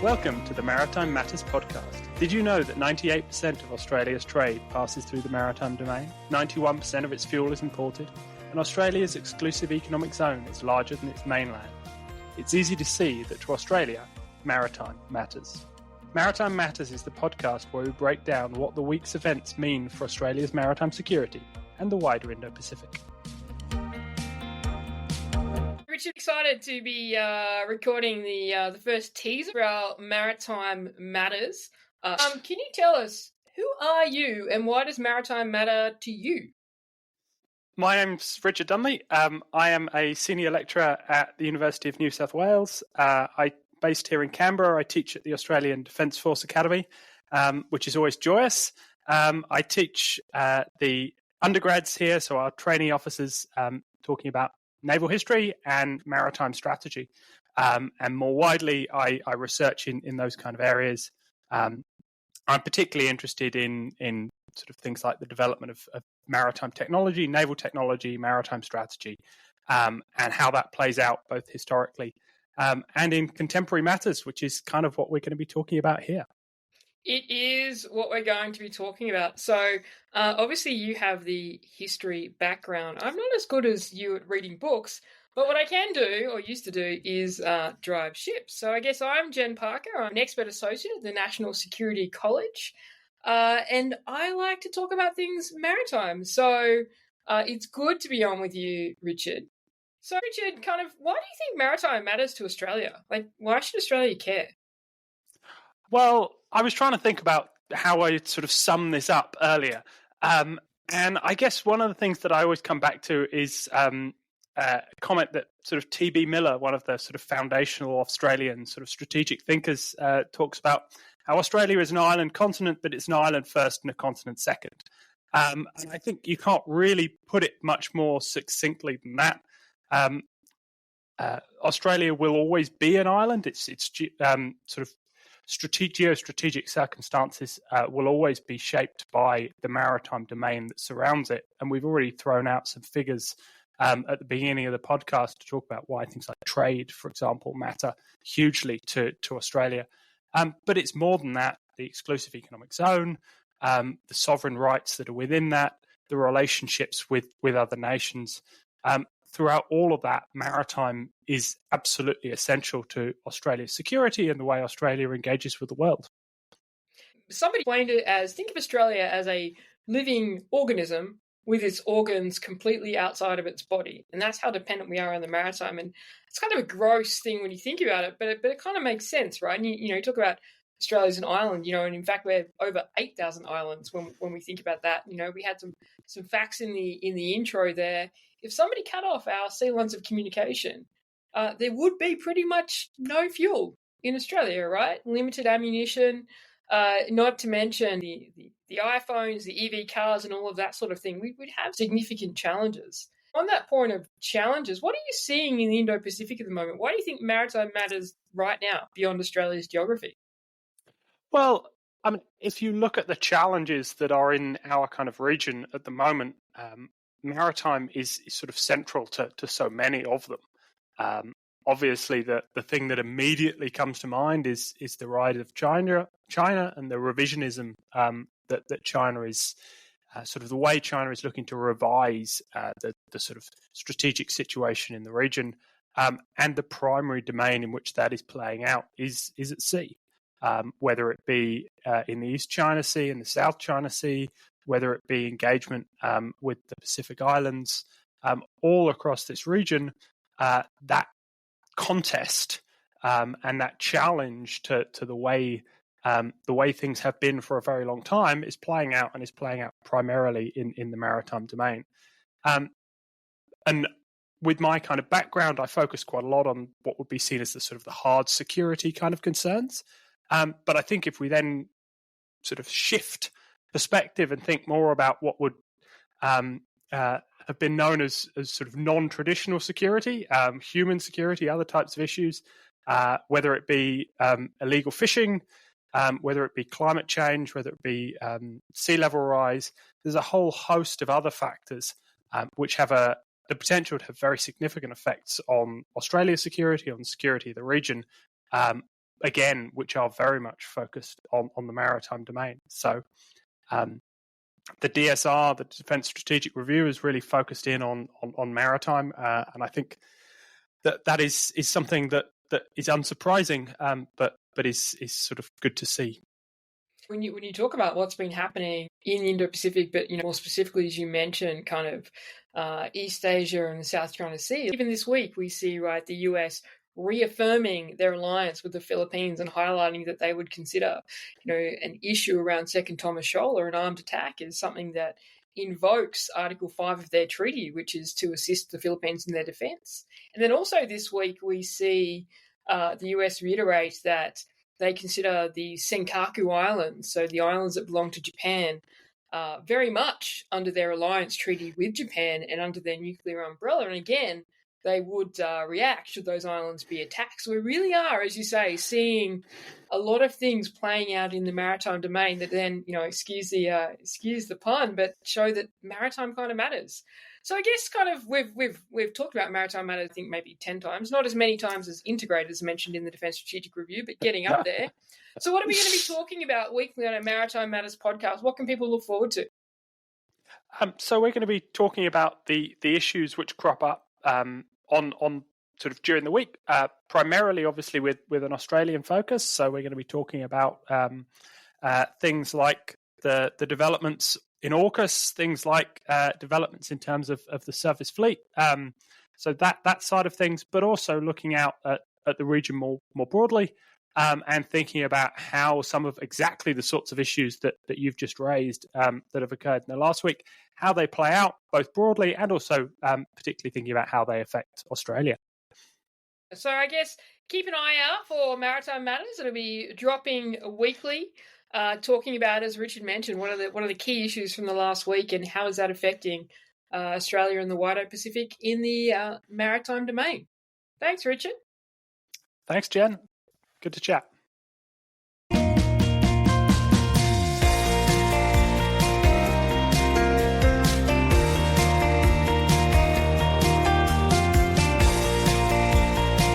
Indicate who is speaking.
Speaker 1: Welcome to the Maritime Matters podcast. Did you know that 98% of Australia's trade passes through the maritime domain? 91% of its fuel is imported, and Australia's exclusive economic zone is larger than its mainland. It's easy to see that to Australia, maritime matters. Maritime Matters is the podcast where we break down what the week's events mean for Australia's maritime security and the wider Indo-Pacific.
Speaker 2: Richard, excited to be recording the first teaser for our Maritime Matters. Can you tell us, who are you and why does maritime matter to you?
Speaker 1: My name's Richard Dunley. I am a senior lecturer at the University of New South Wales. I'm based here in Canberra. I teach at the Australian Defence Force Academy, which is always joyous. I teach the undergrads here, so our trainee officers, talking about naval history and maritime strategy. And more widely, I research in those kind of areas. I'm particularly interested in sort of things like the development of maritime technology, naval technology, maritime strategy, and how that plays out both historically and in contemporary matters, which is kind of what we're going to be talking about here.
Speaker 2: It is what we're going to be talking about. So, obviously, you have the history background. I'm not as good as you at reading books, but what I can do, or used to do, is drive ships. So, I guess I'm Jen Parker. I'm an expert associate at the National Security College, and I like to talk about things maritime. So, it's good to be on with you, Richard. So, Richard, kind of, why do you think maritime matters to Australia? Like, why should Australia care?
Speaker 1: Well, I was trying to think about how I sort of sum this up earlier. And I guess one of the things that I always come back to is a comment that sort of T.B. Miller, one of the sort of foundational Australian sort of strategic thinkers, talks about how Australia is an island continent, but it's an island first and a continent second. And I think you can't really put it much more succinctly than that. Australia will always be an island. It's sort of geostrategic circumstances will always be shaped by the maritime domain that surrounds it. And we've already thrown out some figures at the beginning of the podcast to talk about why things like trade, for example, matter hugely to Australia. But it's more than that. The exclusive economic zone, the sovereign rights that are within that, the relationships with other nations. Throughout all of that, maritime is absolutely essential to Australia's security and the way Australia engages with the world.
Speaker 2: Somebody explained it as, think of Australia as a living organism with its organs completely outside of its body. And that's how dependent we are on the maritime. And it's kind of a gross thing when you think about it, but it kind of makes sense, right? And you talk about Australia as an island, and in fact, we're over 8,000 islands when we think about that. We had some facts in the intro there. If somebody cut off our sea lines of communication, there would be pretty much no fuel in Australia, right? Limited ammunition, not to mention the iPhones, the EV cars, and all of that sort of thing. We'd have significant challenges. On that point of challenges, what are you seeing in the Indo-Pacific at the moment? Why do you think maritime matters right now beyond Australia's geography?
Speaker 1: Well, I mean, if you look at the challenges that are in our kind of region at the moment, maritime is sort of central to so many of them. Obviously, the thing that immediately comes to mind is the rise of China and the revisionism that China is sort of the way China is looking to revise the sort of strategic situation in the region, and the primary domain in which that is playing out is at sea. Whether it be in the East China Sea and the South China Sea, whether it be engagement with the Pacific Islands, all across this region, that contest and that challenge to the way things have been for a very long time is playing out, and is playing out primarily in the maritime domain. And with my kind of background, I focus quite a lot on what would be seen as the sort of the hard security kind of concerns. But I think if we then sort of shift perspective and think more about what would have been known as sort of non-traditional security, human security, other types of issues, whether it be illegal fishing, whether it be climate change, whether it be sea level rise, there's a whole host of other factors which have the potential to have very significant effects on Australia's security, on the security of the region, again, which are very much focused on the maritime domain. So the DSR, the Defence Strategic Review, is really focused in on maritime, and I think that is something that is unsurprising, but is sort of good to see.
Speaker 2: When you talk about what's been happening in the Indo-Pacific, but more specifically, as you mentioned, kind of East Asia and the South China Sea, even this week we see the US reaffirming their alliance with the Philippines and highlighting that they would consider, an issue around Second Thomas Shoal or an armed attack is something that invokes Article 5 of their treaty, which is to assist the Philippines in their defense. And then also this week we see the US reiterate that they consider the Senkaku Islands, so the islands that belong to Japan, very much under their alliance treaty with Japan and under their nuclear umbrella. And again, they would react should those islands be attacked. So we really are, as you say, seeing a lot of things playing out in the maritime domain that then, excuse the pun, but show that maritime kind of matters. So I guess kind of we've talked about maritime matters, I think maybe 10 times, not as many times as integrated as mentioned in the Defence Strategic Review, but getting up there. So what are we going to be talking about weekly on our Maritime Matters podcast? What can people look forward to?
Speaker 1: So we're going to be talking about the issues which crop up on sort of during the week, primarily obviously with an Australian focus. So we're going to be talking about things like the developments in AUKUS, things like developments in terms of the surface fleet. So that side of things, but also looking out at the region more broadly, and thinking about how some of exactly the sorts of issues that you've just raised that have occurred in the last week, how they play out both broadly and also particularly thinking about how they affect Australia.
Speaker 2: So I guess keep an eye out for Maritime Matters. It'll be dropping weekly, talking about, as Richard mentioned, what are the key issues from the last week and how is that affecting Australia and the wider Pacific in the maritime domain. Thanks, Richard.
Speaker 1: Thanks, Jen. Good to chat.